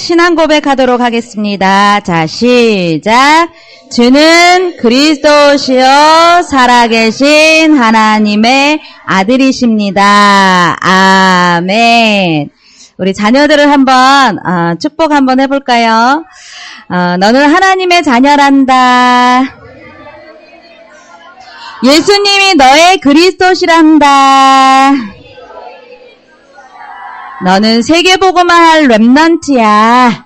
신앙 고백하도록 하겠습니다. 자, 시작. 주는 그리스도시요 살아계신 하나님의 아들이십니다. 아멘. 우리 자녀들을 한번 축복 한번 해볼까요? 너는 하나님의 자녀란다. 예수님이 너의 그리스도시란다. 너는 세계복음화 할 렘넌트야.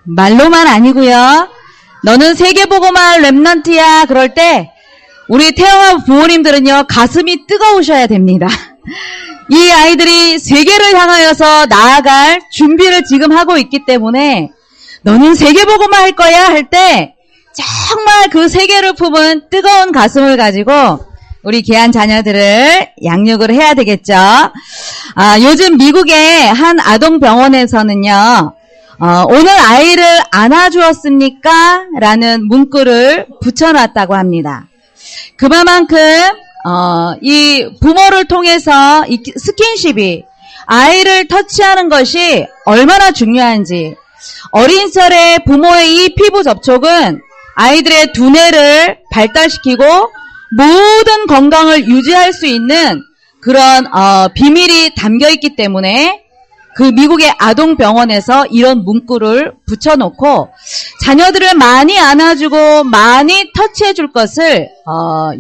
말로만 아니고요. 너는 세계복음화 할 렘넌트야. 그럴 때 우리 태영아 부모님들은요, 가슴이 뜨거우셔야 됩니다. 이 아이들이 세계를 향하여서 나아갈 준비를 지금 하고 있기 때문에 너는 세계복음화 할 거야 할 때 정말 그 세계를 품은 뜨거운 가슴을 가지고 우리 귀한 자녀들을 양육을 해야 되겠죠. 요즘 미국의 한 아동병원에서는요, 오늘 아이를 안아주었습니까? 라는 문구를 붙여놨다고 합니다. 그만큼 이 부모를 통해서 이 스킨십이 아이를 터치하는 것이 얼마나 중요한지, 어린 시절에 부모의 이 피부 접촉은 아이들의 두뇌를 발달시키고 모든 건강을 유지할 수 있는 그런 비밀이 담겨있기 때문에 그 미국의 아동병원에서 이런 문구를 붙여놓고 자녀들을 많이 안아주고 많이 터치해줄 것을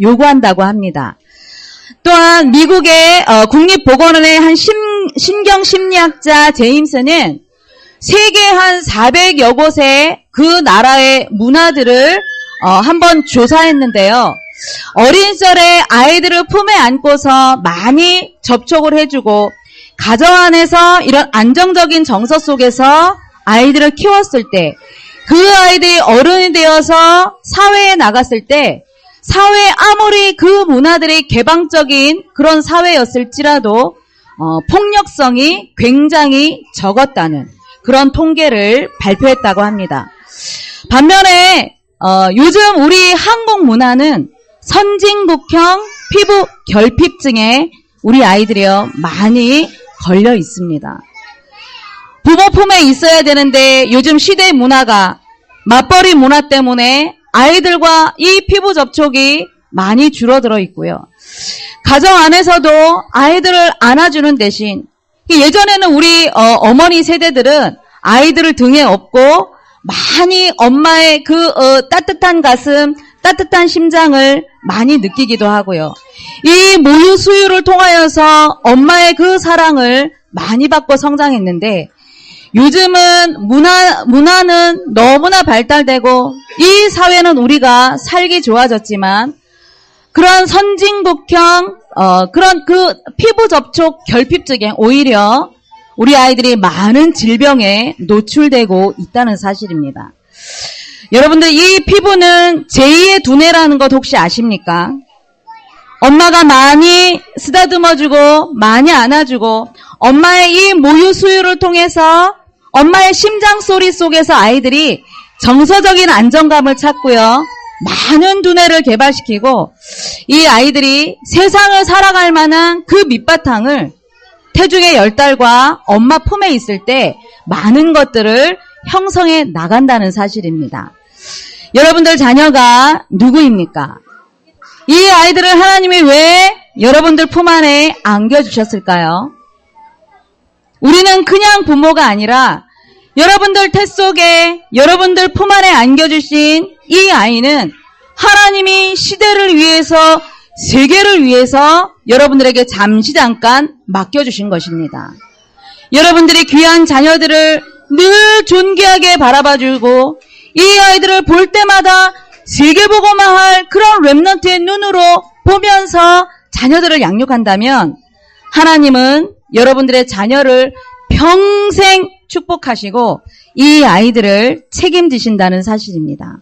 요구한다고 합니다. 또한 미국의 국립보건원의 한 신경심리학자 제임스는 세계 한 400여 곳의 그 나라의 문화들을 한번 조사했는데요. 어린 시절에 아이들을 품에 안고서 많이 접촉을 해주고 가정 안에서 이런 안정적인 정서 속에서 아이들을 키웠을 때 그 아이들이 어른이 되어서 사회에 나갔을 때 사회에 아무리 그 문화들이 개방적인 그런 사회였을지라도 폭력성이 굉장히 적었다는 그런 통계를 발표했다고 합니다. 반면에 요즘 우리 한국 문화는 선진국형 피부 결핍증에 우리 아이들이요 많이 걸려 있습니다. 부모 품에 있어야 되는데 요즘 시대의 문화가 맞벌이 문화 때문에 아이들과 이 피부 접촉이 많이 줄어들어 있고요. 가정 안에서도 아이들을 안아주는 대신 예전에는 우리 어머니 세대들은 아이들을 등에 업고 많이 엄마의 그 따뜻한 가슴, 따뜻한 심장을 많이 느끼기도 하고요. 이 모유 수유를 통하여서 엄마의 그 사랑을 많이 받고 성장했는데 요즘은 문화는 너무나 발달되고 이 사회는 우리가 살기 좋아졌지만 그런 선진국형 그런 그 피부 접촉 결핍증에 오히려 우리 아이들이 많은 질병에 노출되고 있다는 사실입니다. 여러분들 이 피부는 제2의 두뇌라는 것 혹시 아십니까? 엄마가 많이 쓰다듬어주고 많이 안아주고 엄마의 이 모유 수유를 통해서 엄마의 심장 소리 속에서 아이들이 정서적인 안정감을 찾고요. 많은 두뇌를 개발시키고 이 아이들이 세상을 살아갈 만한 그 밑바탕을 태중의 10달과 엄마 품에 있을 때 많은 것들을 형성해 나간다는 사실입니다. 여러분들 자녀가 누구입니까? 이 아이들을 하나님이 왜 여러분들 품 안에 안겨주셨을까요? 우리는 그냥 부모가 아니라 여러분들 태 속에 여러분들 품 안에 안겨주신 이 아이는 하나님이 시대를 위해서 세계를 위해서 여러분들에게 잠깐 맡겨주신 것입니다. 여러분들이 귀한 자녀들을 늘 존귀하게 바라봐주고 이 아이들을 볼 때마다 세계복음화할 그런 렘넌트의 눈으로 보면서 자녀들을 양육한다면 하나님은 여러분들의 자녀를 평생 축복하시고 이 아이들을 책임지신다는 사실입니다.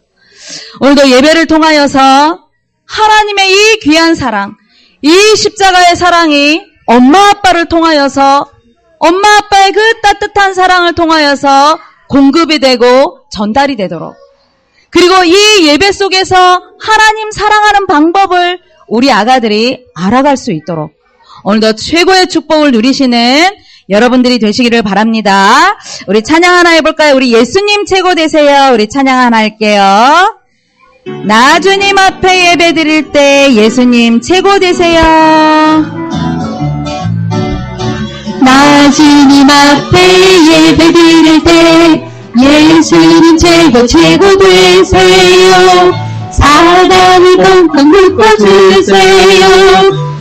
오늘도 예배를 통하여서 하나님의 이 귀한 사랑, 이 십자가의 사랑이 엄마 아빠를 통하여서 엄마 아빠의 그 따뜻한 사랑을 통하여서 공급이 되고 전달이 되도록, 그리고 이 예배 속에서 하나님 사랑하는 방법을 우리 아가들이 알아갈 수 있도록 오늘도 최고의 축복을 누리시는 여러분들이 되시기를 바랍니다. 우리 찬양 하나 해볼까요? 우리 예수님 최고 되세요. 우리 찬양 하나 할게요. 나 주님 앞에 예배 드릴 때 예수님 최고 되세요. 나 주님 앞에 예배 드릴 때 예수님 최고 되세요. 사단을 펑펑 묶어주세요.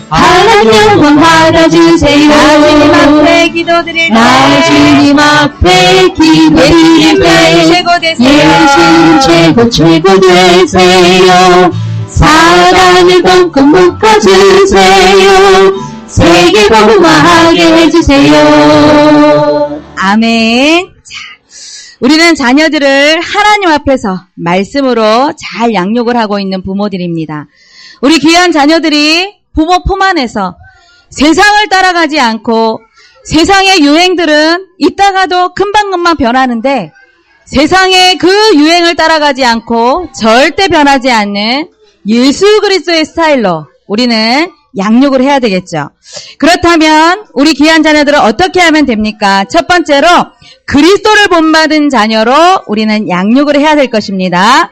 하나님 영광 받아주세요. 나 주님 앞에 기도드릴 때 나 주님 앞에 기도드릴 때 최고 되세요. 예수님 최고 되세요. 사단을 펑펑 묶어주세요. 세계복음화하게 해주세요. 아멘. 자, 우리는 자녀들을 하나님 앞에서 말씀으로 잘 양육을 하고 있는 부모들입니다. 우리 귀한 자녀들이 부모 품 안에서 세상을 따라가지 않고 세상의 유행들은 있다가도 금방금방 변하는데 세상의 그 유행을 따라가지 않고 절대 변하지 않는 예수 그리스도의 스타일로 우리는 양육을 해야 되겠죠. 그렇다면 우리 귀한 자녀들은 어떻게 하면 됩니까? 첫 번째로 그리스도를 본받은 자녀로 우리는 양육을 해야 될 것입니다.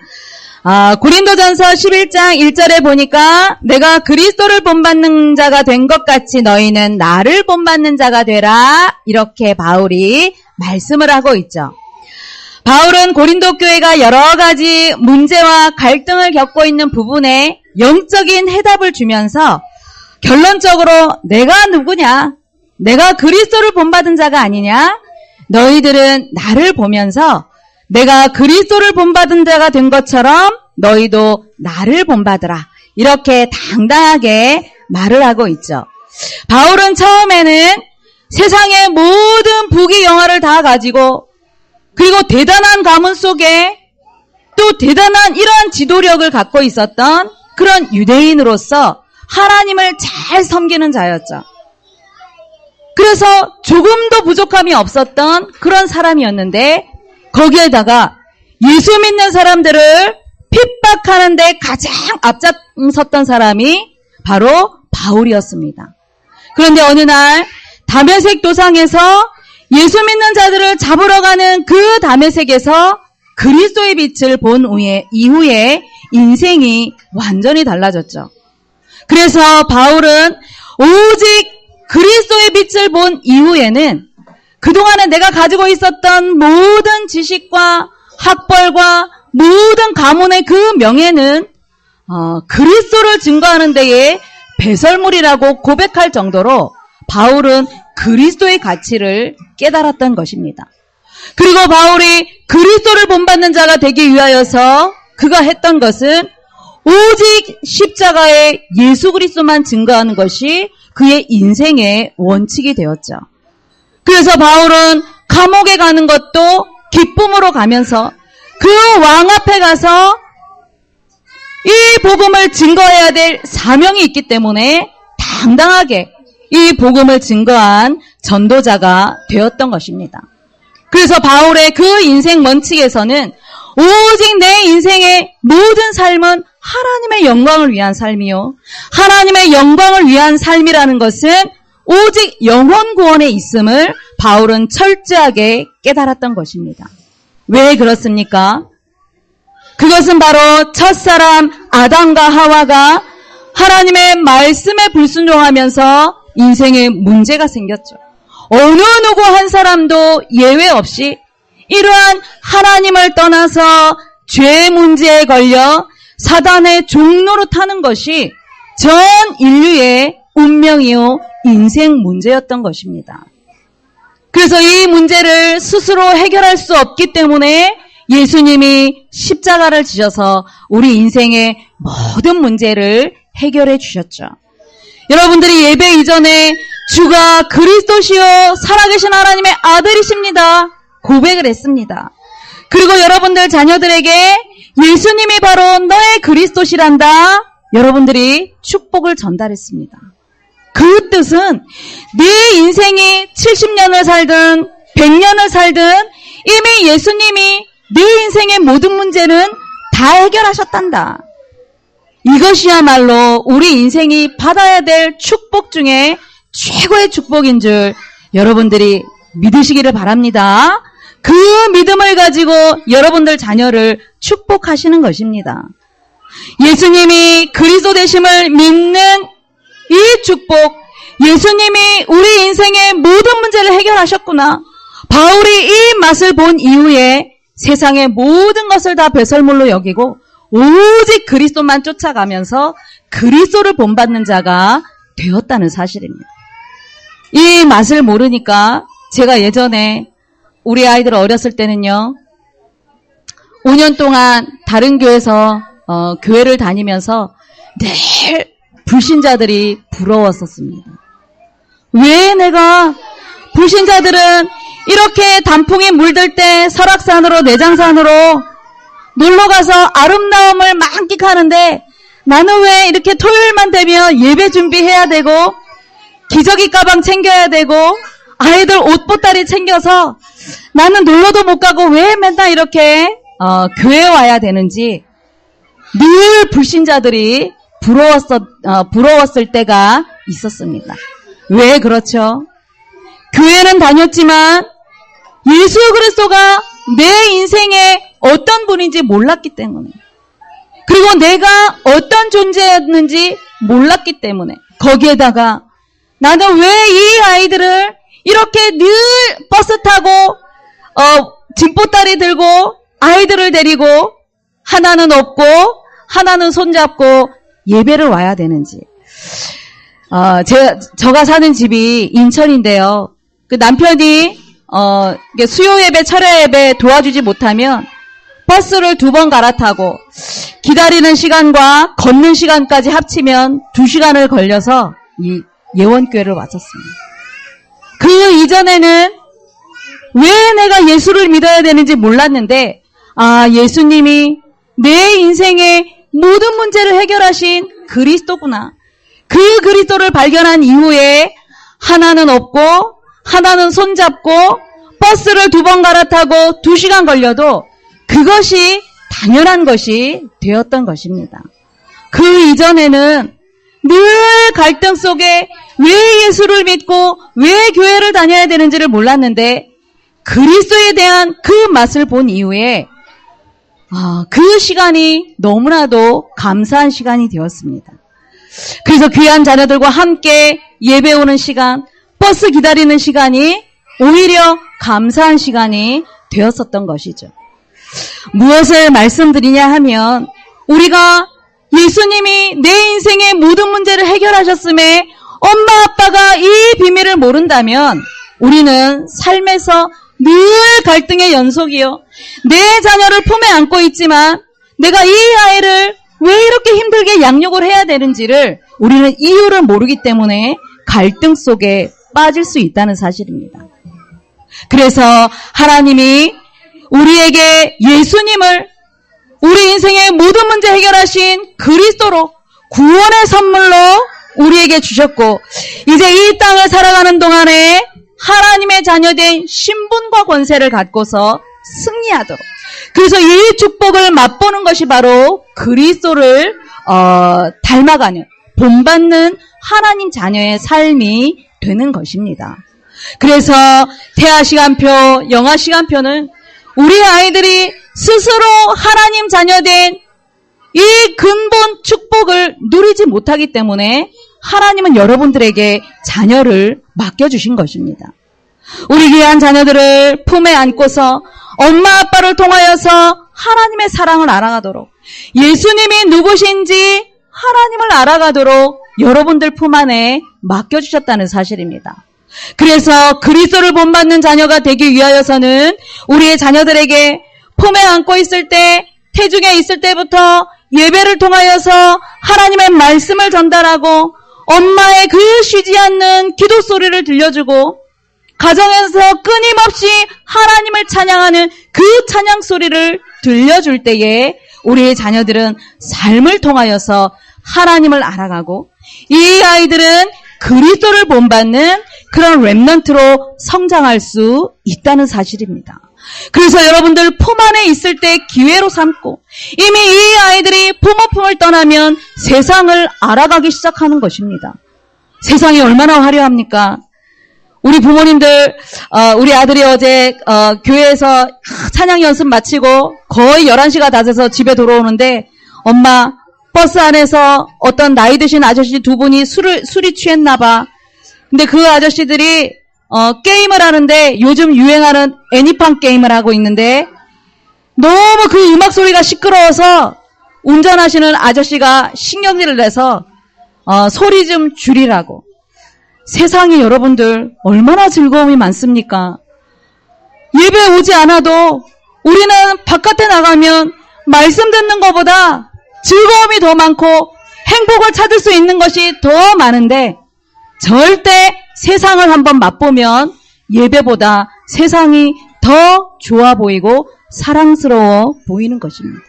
고린도전서 11장 1절에 보니까 내가 그리스도를 본받는 자가 된 것 같이 너희는 나를 본받는 자가 되라, 이렇게 바울이 말씀을 하고 있죠. 바울은 고린도 교회가 여러 가지 문제와 갈등을 겪고 있는 부분에 영적인 해답을 주면서 결론적으로 내가 누구냐? 내가 그리스도를 본받은 자가 아니냐? 너희들은 나를 보면서 내가 그리스도를 본받은 자가 된 것처럼 너희도 나를 본받으라, 이렇게 당당하게 말을 하고 있죠. 바울은 처음에는 세상의 모든 부귀 영화를 다 가지고 그리고 대단한 가문 속에 또 대단한 이러한 지도력을 갖고 있었던 그런 유대인으로서 하나님을 잘 섬기는 자였죠. 그래서 조금도 부족함이 없었던 그런 사람이었는데 거기에다가 예수 믿는 사람들을 핍박하는 데 가장 앞장섰던 사람이 바로 바울이었습니다. 그런데 어느 날 다메섹 도상에서 예수 믿는 자들을 잡으러 가는 그 다메섹에서 그리스도의 빛을 본 이후에 인생이 완전히 달라졌죠. 그래서 바울은 오직 그리스도의 빛을 본 이후에는 그동안에 내가 가지고 있었던 모든 지식과 학벌과 모든 가문의 그 명예는 그리스도를 증거하는 데에 배설물이라고 고백할 정도로 바울은 그리스도의 가치를 깨달았던 것입니다. 그리고 바울이 그리스도를 본받는 자가 되기 위하여서 그가 했던 것은 오직 십자가의 예수 그리스도만 증거하는 것이 그의 인생의 원칙이 되었죠. 그래서 바울은 감옥에 가는 것도 기쁨으로 가면서 그 왕 앞에 가서 이 복음을 증거해야 될 사명이 있기 때문에 당당하게 이 복음을 증거한 전도자가 되었던 것입니다. 그래서 바울의 그 인생 원칙에서는 오직 내 인생의 모든 삶은 하나님의 영광을 위한 삶이요, 하나님의 영광을 위한 삶이라는 것은 오직 영혼 구원에 있음을 바울은 철저하게 깨달았던 것입니다. 왜 그렇습니까? 그것은 바로 첫사람 아담과 하와가 하나님의 말씀에 불순종하면서 인생에 문제가 생겼죠. 어느 누구 한 사람도 예외 없이 이러한 하나님을 떠나서 죄 문제에 걸려 사단의 종로로 타는 것이 전 인류의 운명이요 인생 문제였던 것입니다. 그래서 이 문제를 스스로 해결할 수 없기 때문에 예수님이 십자가를 지셔서 우리 인생의 모든 문제를 해결해 주셨죠. 여러분들이 예배 이전에 주가 그리스도시요 살아계신 하나님의 아들이십니다 고백을 했습니다. 그리고 여러분들 자녀들에게 예수님이 바로 너의 그리스도시란다, 여러분들이 축복을 전달했습니다. 그 뜻은 네 인생이 70년을 살든 100년을 살든 이미 예수님이 네 인생의 모든 문제는 다 해결하셨단다. 이것이야말로 우리 인생이 받아야 될 축복 중에 최고의 축복인 줄 여러분들이 믿으시기를 바랍니다. 그 믿음을 가지고 여러분들 자녀를 축복하시는 것입니다. 예수님이 그리스도 되심을 믿는 이 축복, 예수님이 우리 인생의 모든 문제를 해결하셨구나. 바울이 이 맛을 본 이후에 세상의 모든 것을 다 배설물로 여기고 오직 그리스도만 쫓아가면서 그리스도를 본받는 자가 되었다는 사실입니다. 이 맛을 모르니까 제가 예전에 우리 아이들 어렸을 때는요, 5년 동안 다른 교회에서 교회를 다니면서 늘 불신자들이 부러웠었습니다. 왜 내가 불신자들은 이렇게 단풍이 물들 때 설악산으로 내장산으로 놀러가서 아름다움을 만끽하는데 나는 왜 이렇게 토요일만 되면 예배 준비해야 되고 기저귀 가방 챙겨야 되고 아이들 옷 보따리 챙겨서 나는 놀러도 못 가고 왜 맨날 이렇게 교회에 와야 되는지 늘 불신자들이 부러웠을 때가 있었습니다. 왜 그렇죠? 교회는 다녔지만 예수 그리스도가 내 인생에 어떤 분인지 몰랐기 때문에, 그리고 내가 어떤 존재였는지 몰랐기 때문에, 거기에다가 나는 왜 이 아이들을 이렇게 늘 버스 타고 짐보따리 들고 아이들을 데리고 하나는 업고 하나는 손잡고 예배를 와야 되는지. 제가 사는 집이 인천인데요. 그 남편이 수요 예배, 철야 예배 도와주지 못하면 버스를 2번 갈아타고 기다리는 시간과 걷는 시간까지 합치면 2시간을 걸려서 이 예원교회를 왔었습니다. 그 이전에는 왜 내가 예수를 믿어야 되는지 몰랐는데, 예수님이 내 인생의 모든 문제를 해결하신 그리스도구나. 그 그리스도를 발견한 이후에 하나는 업고 하나는 손잡고 버스를 2번 갈아타고 2시간 걸려도 그것이 당연한 것이 되었던 것입니다. 그 이전에는 늘 갈등 속에 왜 예수를 믿고 왜 교회를 다녀야 되는지를 몰랐는데 그리스도에 대한 그 맛을 본 이후에 그 시간이 너무나도 감사한 시간이 되었습니다. 그래서 귀한 자녀들과 함께 예배 오는 시간, 버스 기다리는 시간이 오히려 감사한 시간이 되었었던 것이죠. 무엇을 말씀드리냐 하면 우리가 예수님이 내 인생의 모든 문제를 해결하셨음에 엄마 아빠가 이 비밀을 모른다면 우리는 삶에서 늘 갈등의 연속이요. 내 자녀를 품에 안고 있지만 내가 이 아이를 왜 이렇게 힘들게 양육을 해야 되는지를 우리는 이유를 모르기 때문에 갈등 속에 빠질 수 있다는 사실입니다. 그래서 하나님이 우리에게 예수님을 우리 인생의 모든 문제 해결하신 그리스도로 구원의 선물로 우리에게 주셨고 이제 이 땅을 살아가는 동안에 하나님의 자녀된 신분과 권세를 갖고서 승리하도록, 그래서 이 축복을 맛보는 것이 바로 그리스도를 닮아가는 본받는 하나님 자녀의 삶이 되는 것입니다. 그래서 태아 시간표, 영아 시간표는 우리 아이들이 스스로 하나님 자녀된 이 근본 축복을 누리지 못하기 때문에 하나님은 여러분들에게 자녀를 맡겨주신 것입니다. 우리 귀한 자녀들을 품에 안고서 엄마 아빠를 통하여서 하나님의 사랑을 알아가도록, 예수님이 누구신지 하나님을 알아가도록 여러분들 품 안에 맡겨주셨다는 사실입니다. 그래서 그리스도를 본받는 자녀가 되기 위하여서는 우리의 자녀들에게 품에 안고 있을 때, 태중에 있을 때부터 예배를 통하여서 하나님의 말씀을 전달하고 엄마의 그 쉬지 않는 기도 소리를 들려주고 가정에서 끊임없이 하나님을 찬양하는 그 찬양 소리를 들려줄 때에 우리의 자녀들은 삶을 통하여서 하나님을 알아가고 이 아이들은 그리스도를 본받는 그런 렘넌트로 성장할 수 있다는 사실입니다. 그래서 여러분들 품 안에 있을 때 기회로 삼고 이미 이 아이들이 부모 품을 떠나면 세상을 알아가기 시작하는 것입니다. 세상이 얼마나 화려합니까? 우리 부모님들, 우리 아들이 어제 교회에서 찬양 연습 마치고 거의 11시가 다 돼서 집에 돌아오는데, 엄마, 버스 안에서 어떤 나이 드신 아저씨 두 분이 술이 취했나 봐. 근데 그 아저씨들이 게임을 하는데, 요즘 유행하는 애니팡 게임을 하고 있는데, 너무 그 음악 소리가 시끄러워서 운전하시는 아저씨가 신경질을 내서 소리 좀 줄이라고. 세상에 여러분들 얼마나 즐거움이 많습니까? 예배 오지 않아도 우리는 바깥에 나가면 말씀 듣는 것보다 즐거움이 더 많고 행복을 찾을 수 있는 것이 더 많은데, 절대 세상을 한번 맛보면 예배보다 세상이 더 좋아 보이고 사랑스러워 보이는 것입니다.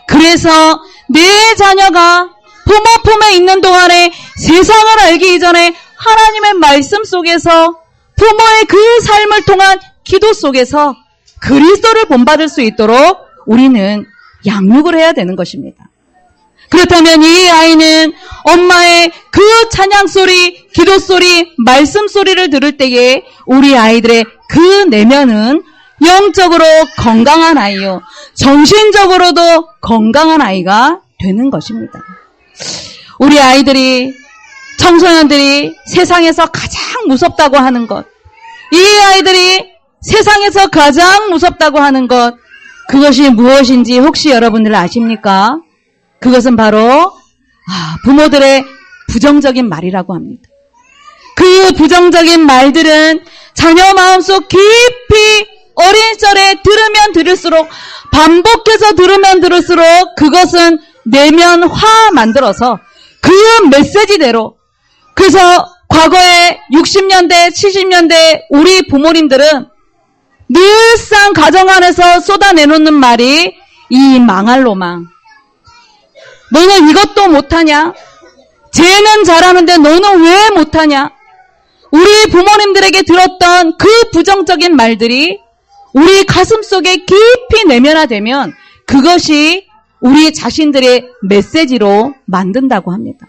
그래서 내 자녀가 부모 품에 있는 동안에 세상을 알기 이전에 하나님의 말씀 속에서 부모의 그 삶을 통한 기도 속에서 그리스도를 본받을 수 있도록 우리는 양육을 해야 되는 것입니다. 그렇다면 이 아이는 엄마의 그 찬양 소리, 기도 소리, 말씀 소리를 들을 때에 우리 아이들의 그 내면은 영적으로 건강한 아이요, 정신적으로도 건강한 아이가 되는 것입니다. 우리 아이들이, 청소년들이 세상에서 가장 무섭다고 하는 것, 이 아이들이 세상에서 가장 무섭다고 하는 것, 그것이 무엇인지 혹시 여러분들 아십니까? 그것은 바로 부모들의 부정적인 말이라고 합니다. 그 부정적인 말들은 자녀 마음속 깊이 어린 시절에 들으면 들을수록, 반복해서 들으면 들을수록 그것은 내면 화 만들어서 그 메시지대로, 그래서 과거에 60년대, 70년대 우리 부모님들은 늘상 가정 안에서 쏟아내놓는 말이 이 망할 놈아, 너는 이것도 못하냐? 쟤는 잘하는데 너는 왜 못하냐? 우리 부모님들에게 들었던 그 부정적인 말들이 우리 가슴 속에 깊이 내면화되면 그것이 우리 자신들의 메시지로 만든다고 합니다.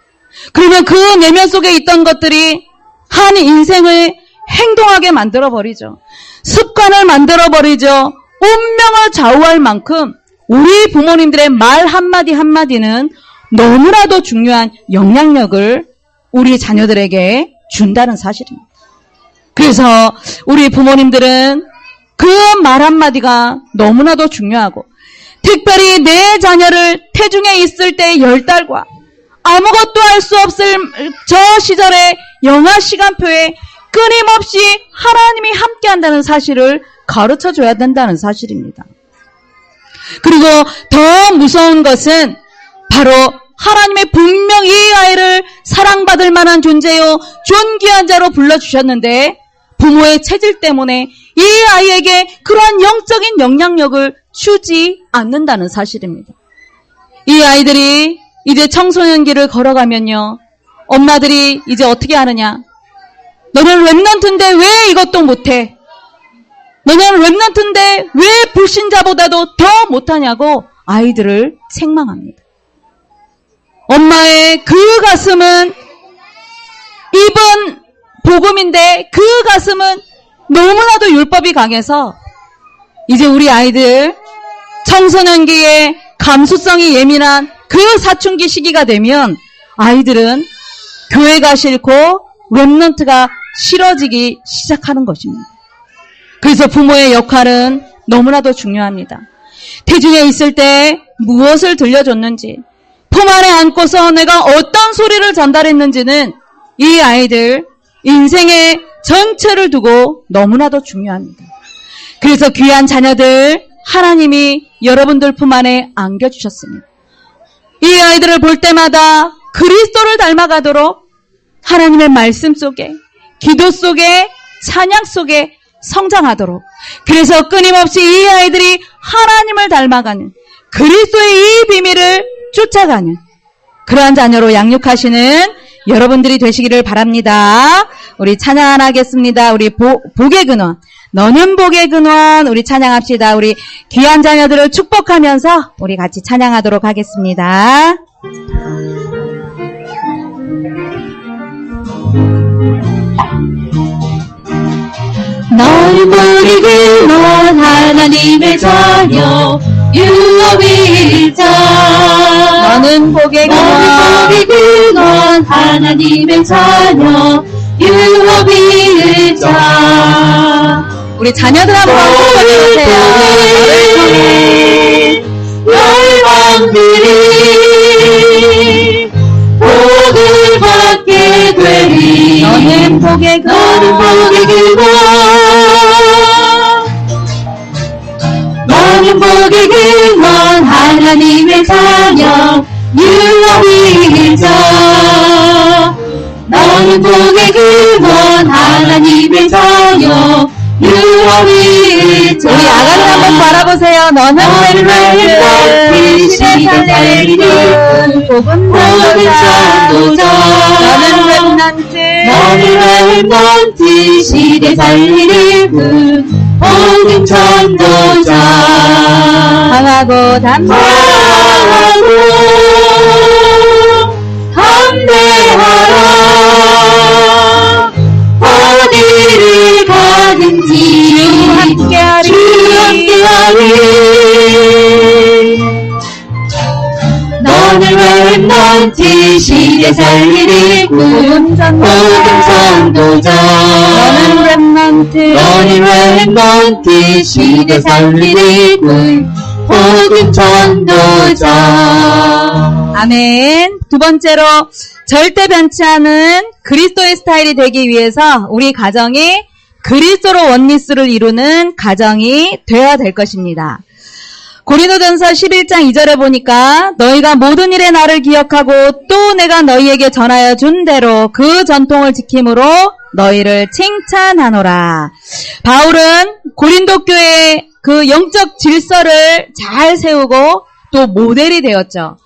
그러면 그 내면 속에 있던 것들이 한 인생을 행동하게 만들어버리죠. 습관을 만들어버리죠. 운명을 좌우할 만큼 우리 부모님들의 말 한마디 한마디는 너무나도 중요한 영향력을 우리 자녀들에게 준다는 사실입니다. 그래서 우리 부모님들은 그 말 한마디가 너무나도 중요하고, 특별히 내 자녀를 태중에 있을 때 10달과 아무것도 할 수 없을 저 시절의 영아 시간표에 끊임없이 하나님이 함께한다는 사실을 가르쳐줘야 된다는 사실입니다. 그리고 더 무서운 것은 바로 하나님의 분명히 이 아이를 사랑받을 만한 존재요, 존귀한 자로 불러주셨는데 부모의 체질 때문에 이 아이에게 그러한 영적인 영향력을 주지 않는다는 사실입니다. 이 아이들이 이제 청소년기를 걸어가면요, 엄마들이 이제 어떻게 하느냐? 너는 랩런트인데 왜 이것도 못해? 너는 랩런트인데 왜 불신자보다도 더 못하냐고 아이들을 책망합니다. 엄마의 그 가슴은 입은 복음인데 그 가슴은 너무나도 율법이 강해서 이제 우리 아이들 청소년기에 감수성이 예민한 그 사춘기 시기가 되면 아이들은 교회가 싫고 랩런트가 싫어지기 시작하는 것입니다. 그래서 부모의 역할은 너무나도 중요합니다. 태중에 있을 때 무엇을 들려줬는지, 품 안에 안고서 내가 어떤 소리를 전달했는지는 이 아이들 인생의 전체를 두고 너무나도 중요합니다. 그래서 귀한 자녀들 하나님이 여러분들 품 안에 안겨주셨습니다. 이 아이들을 볼 때마다 그리스도를 닮아가도록 하나님의 말씀 속에, 기도 속에, 찬양 속에 성장하도록, 그래서 끊임없이 이 아이들이 하나님을 닮아가는 그리스도의 이 비밀을 쫓아가는 그러한 자녀로 양육하시는 여러분들이 되시기를 바랍니다. 우리 찬양하겠습니다. 우리 복의 근원, 너는 복의 근원, 우리 찬양합시다. 우리 귀한 자녀들을 축복하면서 우리 같이 찬양하도록 하겠습니다. 너는 복이 근원 하나님의 자녀 유업일자 너는 복의 근원 근원 하나님의 자녀 유업일자 우리 자녀들 한번 보여주세요. 열방들이 복을 받게 되리 너는 복의 근원 너는 복의 근원 하나님의 자녀 유업일자 너는 복의 근원 하나님의 자녀 유업일자 우리 아가들 한번 바라보세요. 너는 렘넌트 시대 살리는 복음 전도자 너는 렘넌트 시대 살리는 복음 전도자 강하고 담대하라 어디를 가든지 주 함께하리 너는 렘넌트 시대 살리는 복음 전도자 너는 렘넌트 시대 살리는 복음 전도자 아멘. 두 번째로 절대 변치 않은 그리스도의 스타일이 되기 위해서 우리 가정이 그리스도로 원리스를 이루는 가정이 되어야 될 것입니다. 고린도전서 11장 2절에 보니까 너희가 모든 일에 나를 기억하고 또 내가 너희에게 전하여 준 대로 그 전통을 지킴으로 너희를 칭찬하노라. 바울은 고린도 교회의 그 영적 질서를 잘 세우고 또 모델이 되었죠.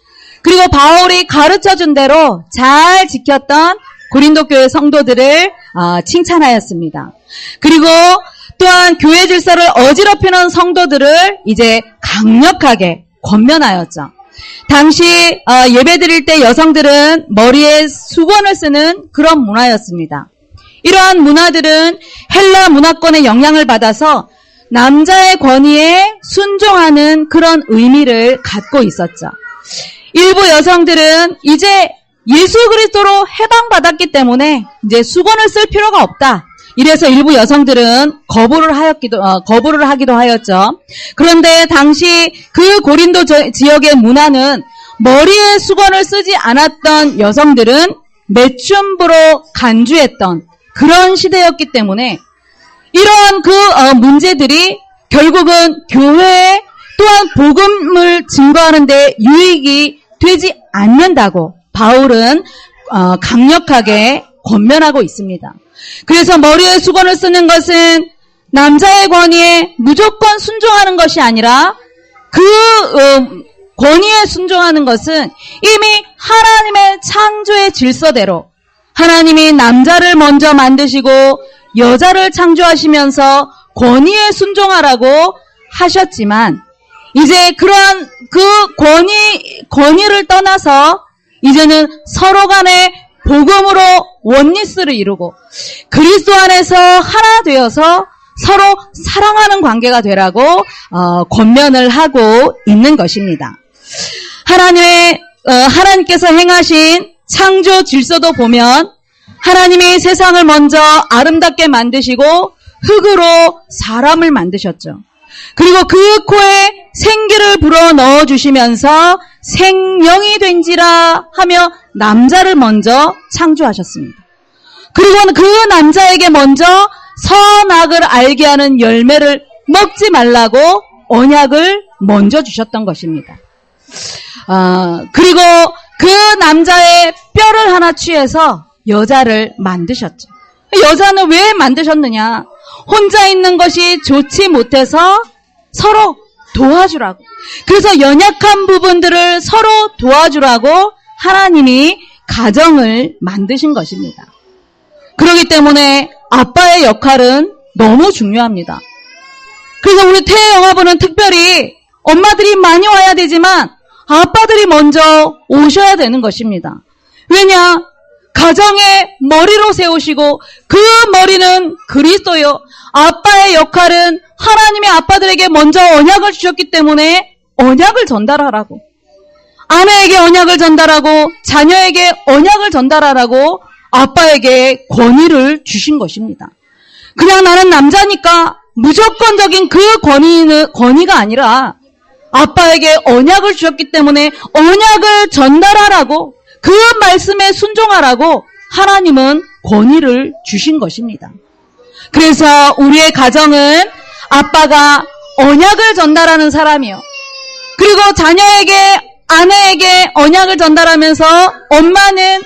그리고 바울이 가르쳐준 대로 잘 지켰던 고린도 교회 성도들을 칭찬하였습니다. 그리고 또한 교회 질서를 어지럽히는 성도들을 이제 강력하게 권면하였죠. 당시 예배드릴 때 여성들은 머리에 수건을 쓰는 그런 문화였습니다. 이러한 문화들은 헬라 문화권의 영향을 받아서 남자의 권위에 순종하는 그런 의미를 갖고 있었죠. 일부 여성들은 이제 예수 그리스도로 해방받았기 때문에 이제 수건을 쓸 필요가 없다. 이래서 일부 여성들은 거부를 하기도 하였죠. 그런데 당시 그 고린도 지역의 문화는 머리에 수건을 쓰지 않았던 여성들은 매춘부로 간주했던 그런 시대였기 때문에 이러한 그 문제들이 결국은 교회에 또한 복음을 증거하는 데 유익이 되지 않는다고 바울은 강력하게 권면하고 있습니다. 그래서 머리에 수건을 쓰는 것은 남자의 권위에 무조건 순종하는 것이 아니라 그 권위에 순종하는 것은 이미 하나님의 창조의 질서대로 하나님이 남자를 먼저 만드시고 여자를 창조하시면서 권위에 순종하라고 하셨지만 이제 그러한 그 권위를 떠나서 이제는 서로 간에 복음으로 원리스를 이루고 그리스도 안에서 하나 되어서 서로 사랑하는 관계가 되라고 권면을 하고 있는 것입니다. 하나님께서 행하신 창조 질서도 보면 하나님이 세상을 먼저 아름답게 만드시고 흙으로 사람을 만드셨죠. 그리고 그 코에 생기를 불어 넣어주시면서 생명이 된지라 하며 남자를 먼저 창조하셨습니다. 그리고 그 남자에게 먼저 선악을 알게 하는 열매를 먹지 말라고 언약을 먼저 주셨던 것입니다. 그리고 그 남자의 뼈를 하나 취해서 여자를 만드셨죠. 여자는 왜 만드셨느냐? 혼자 있는 것이 좋지 못해서 서로 도와주라고. 그래서 연약한 부분들을 서로 도와주라고 하나님이 가정을 만드신 것입니다. 그렇기 때문에 아빠의 역할은 너무 중요합니다. 그래서 우리 태영아부는 특별히 엄마들이 많이 와야 되지만 아빠들이 먼저 오셔야 되는 것입니다. 왜냐? 가정의 머리로 세우시고 그 머리는 그리스도요. 아빠의 역할은 하나님의 아빠들에게 먼저 언약을 주셨기 때문에 언약을 전달하라고, 아내에게 언약을 전달하고 자녀에게 언약을 전달하라고 아빠에게 권위를 주신 것입니다. 그냥 나는 남자니까 무조건적인 그 권위가 아니라 아빠에게 언약을 주셨기 때문에 언약을 전달하라고, 그 말씀에 순종하라고 하나님은 권위를 주신 것입니다. 그래서 우리의 가정은 아빠가 언약을 전달하는 사람이요, 그리고 자녀에게, 아내에게 언약을 전달하면서 엄마는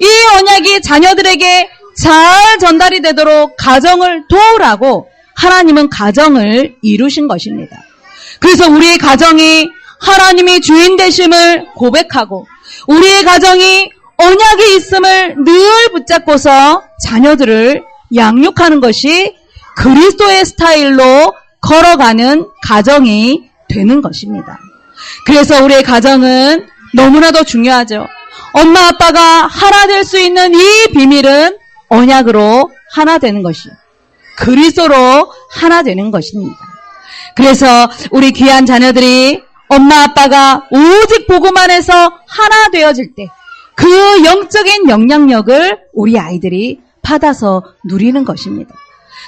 이 언약이 자녀들에게 잘 전달이 되도록 가정을 도우라고 하나님은 가정을 이루신 것입니다. 그래서 우리의 가정이 하나님이 주인 되심을 고백하고 우리의 가정이 언약이 있음을 늘 붙잡고서 자녀들을 양육하는 것이 그리스도의 스타일로 걸어가는 가정이 되는 것입니다. 그래서 우리의 가정은 너무나도 중요하죠. 엄마 아빠가 하나 될 수 있는 이 비밀은 언약으로 하나 되는 것이, 그리스도로 하나 되는 것입니다. 그래서 우리 귀한 자녀들이 엄마 아빠가 오직 복음 안에서 하나 되어질 때 그 영적인 영향력을 우리 아이들이 받아서 누리는 것입니다.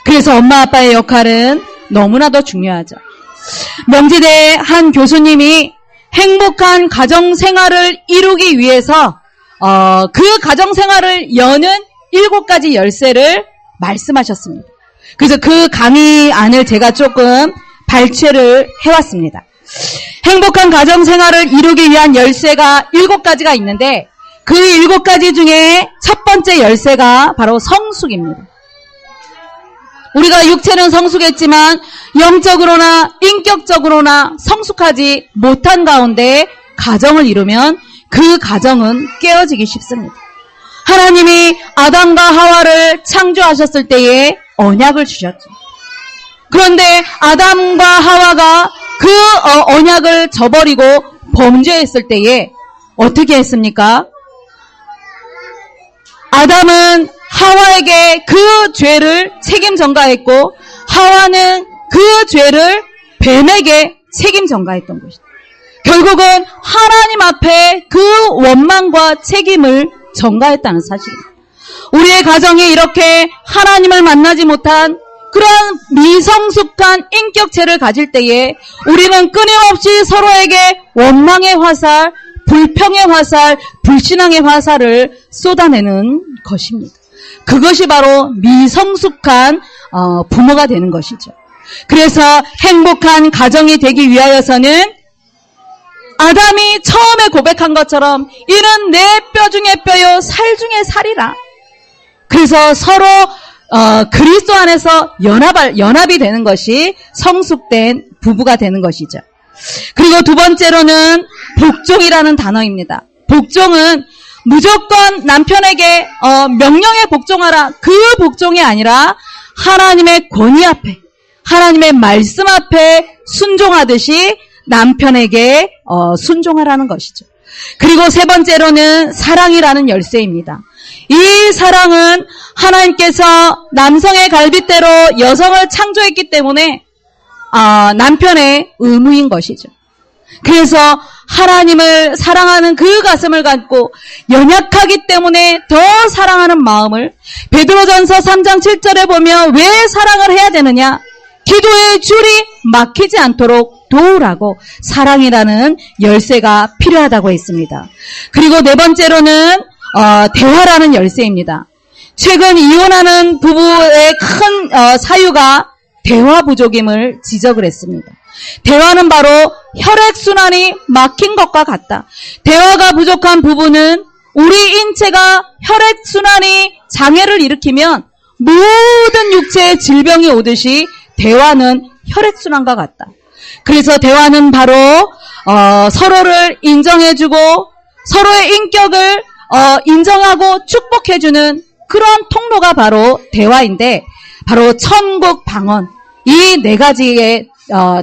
그래서 엄마 아빠의 역할은 너무나도 중요하죠. 명지대 한 교수님이 행복한 가정생활을 이루기 위해서 그 가정생활을 여는 7가지 열쇠를 말씀하셨습니다. 그래서 그 강의안을 제가 조금 발췌를 해왔습니다. 행복한 가정생활을 이루기 위한 열쇠가 7가지가 있는데 그 7가지 중에 첫 번째 열쇠가 바로 성숙입니다. 우리가 육체는 성숙했지만 영적으로나 인격적으로나 성숙하지 못한 가운데 가정을 이루면 그 가정은 깨어지기 쉽습니다. 하나님이 아담과 하와를 창조하셨을 때에 언약을 주셨죠. 그런데 아담과 하와가 그 언약을 저버리고 범죄했을 때에 어떻게 했습니까? 아담은 하와에게 그 죄를 책임 전가했고 하와는 그 죄를 뱀에게 책임 전가했던 것이다. 결국은 하나님 앞에 그 원망과 책임을 전가했다는 사실입니다. 우리의 가정이 이렇게 하나님을 만나지 못한 그런 미성숙한 인격체를 가질 때에 우리는 끊임없이 서로에게 원망의 화살, 불평의 화살, 불신앙의 화살을 쏟아내는 것입니다. 그것이 바로 미성숙한 부모가 되는 것이죠. 그래서 행복한 가정이 되기 위하여서는 아담이 처음에 고백한 것처럼 이는 내 뼈 중에 뼈요 살 중에 살이라. 그래서 서로 그리스도 안에서 연합이 되는 것이 성숙된 부부가 되는 것이죠. 그리고 두 번째로는 복종이라는 단어입니다. 복종은 무조건 남편에게 명령에 복종하라, 그 복종이 아니라 하나님의 권위 앞에, 하나님의 말씀 앞에 순종하듯이 남편에게 순종하라는 것이죠. 그리고 세 번째로는 사랑이라는 열쇠입니다. 이 사랑은 하나님께서 남성의 갈빗대로 여성을 창조했기 때문에 남편의 의무인 것이죠. 그래서 하나님을 사랑하는 그 가슴을 갖고 연약하기 때문에 더 사랑하는 마음을 베드로전서 3장 7절에 보면 왜 사랑을 해야 되느냐? 기도의 줄이 막히지 않도록 도우라고 사랑이라는 열쇠가 필요하다고 했습니다. 그리고 네 번째로는 대화라는 열쇠입니다. 최근 이혼하는 부부의 큰 사유가 대화 부족임을 지적을 했습니다. 대화는 바로 혈액순환이 막힌 것과 같다. 대화가 부족한 부부는 우리 인체가 혈액순환이 장애를 일으키면 모든 육체의 질병이 오듯이 대화는 혈액순환과 같다. 그래서 대화는 바로 서로를 인정해주고 서로의 인격을 인정하고 축복해주는 그런 통로가 바로 대화인데 바로 천국 방언, 이 네 가지의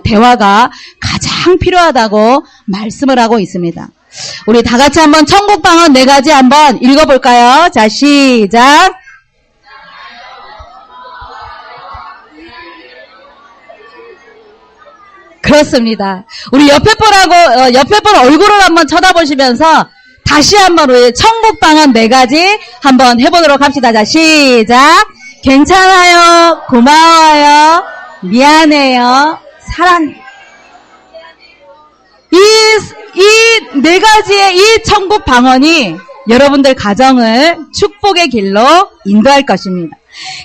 대화가 가장 필요하다고 말씀을 하고 있습니다. 우리 다 같이 한번 천국 방언 4가지 한번 읽어볼까요? 자, 시작. 그렇습니다. 우리 옆에 분 얼굴을 한번 쳐다보시면서 다시 한번 우리 천국 방언 4가지 한번 해보도록 합시다. 자, 시작. 괜찮아요. 고마워요. 미안해요. 사랑해요. 이 4가지의 이 천국 방언이 여러분들 가정을 축복의 길로 인도할 것입니다.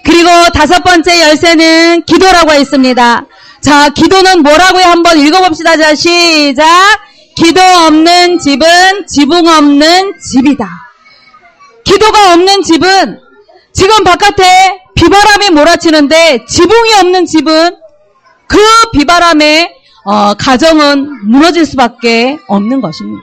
그리고 5번째 열쇠는 기도라고 했습니다. 자, 기도는 뭐라고요? 한번 읽어봅시다. 자, 시작. 기도 없는 집은 지붕 없는 집이다. 기도가 없는 집은 지금 바깥에 비바람이 몰아치는데 지붕이 없는 집은 그 비바람에 가정은 무너질 수밖에 없는 것입니다.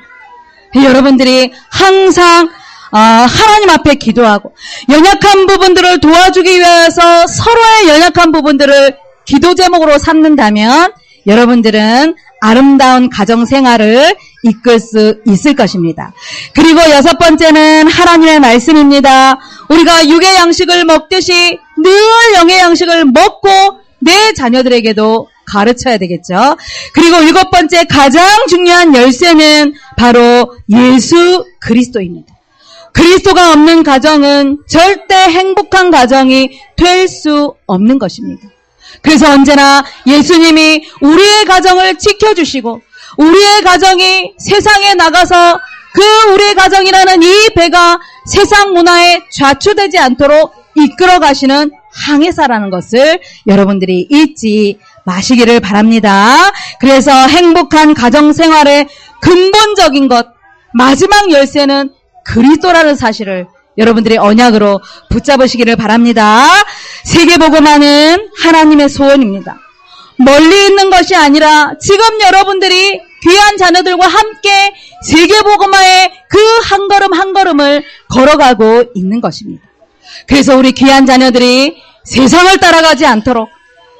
여러분들이 항상 하나님 앞에 기도하고 연약한 부분들을 도와주기 위해서 서로의 연약한 부분들을 기도 제목으로 삼는다면 여러분들은 아름다운 가정 생활을 이끌 수 있을 것입니다. 그리고 6번째는 하나님의 말씀입니다. 우리가 육의 양식을 먹듯이 늘 영의 양식을 먹고 내 자녀들에게도 가르쳐야 되겠죠. 그리고 7번째 가장 중요한 열쇠는 바로 예수 그리스도입니다. 그리스도가 없는 가정은 절대 행복한 가정이 될 수 없는 것입니다. 그래서 언제나 예수님이 우리의 가정을 지켜주시고 우리의 가정이 세상에 나가서 그 우리의 가정이라는 이 배가 세상 문화에 좌초되지 않도록 이끌어 가시는 항해사라는 것을 여러분들이 잊지 마시기를 바랍니다. 그래서 행복한 가정생활의 근본적인 것, 마지막 열쇠는 그리스도라는 사실을 여러분들이 언약으로 붙잡으시기를 바랍니다. 세계복음화는 하나님의 소원입니다. 멀리 있는 것이 아니라 지금 여러분들이 귀한 자녀들과 함께 세계복음화의 그 한 걸음 한 걸음을 걸어가고 있는 것입니다. 그래서 우리 귀한 자녀들이 세상을 따라가지 않도록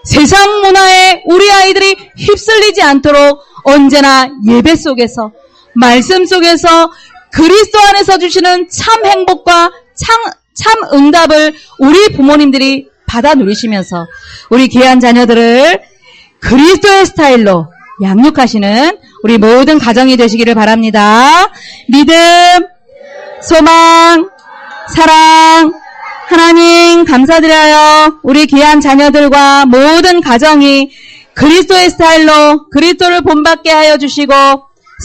세상 문화에 우리 아이들이 휩쓸리지 않도록 언제나 예배 속에서 말씀 속에서 그리스도 안에서 주시는 참 행복과 참 응답을 우리 부모님들이 받아 누리시면서 우리 귀한 자녀들을 그리스도의 스타일로 양육하시는 우리 모든 가정이 되시기를 바랍니다. 믿음, 소망, 사랑, 하나님 감사드려요. 우리 귀한 자녀들과 모든 가정이 그리스도의 스타일로 그리스도를 본받게 하여 주시고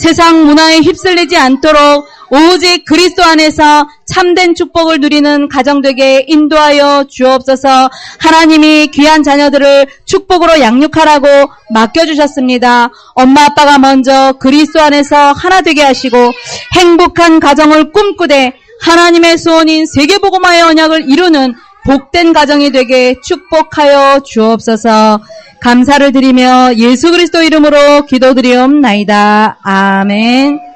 세상 문화에 휩쓸리지 않도록 오직 그리스도 안에서 참된 축복을 누리는 가정 되게 인도하여 주옵소서. 하나님이 귀한 자녀들을 축복으로 양육하라고 맡겨주셨습니다. 엄마 아빠가 먼저 그리스도 안에서 하나 되게 하시고 행복한 가정을 꿈꾸되 하나님의 소원인 세계복음화의 언약을 이루는 복된 가정이 되게 축복하여 주옵소서. 감사를 드리며 예수 그리스도 이름으로 기도드리옵나이다. 아멘.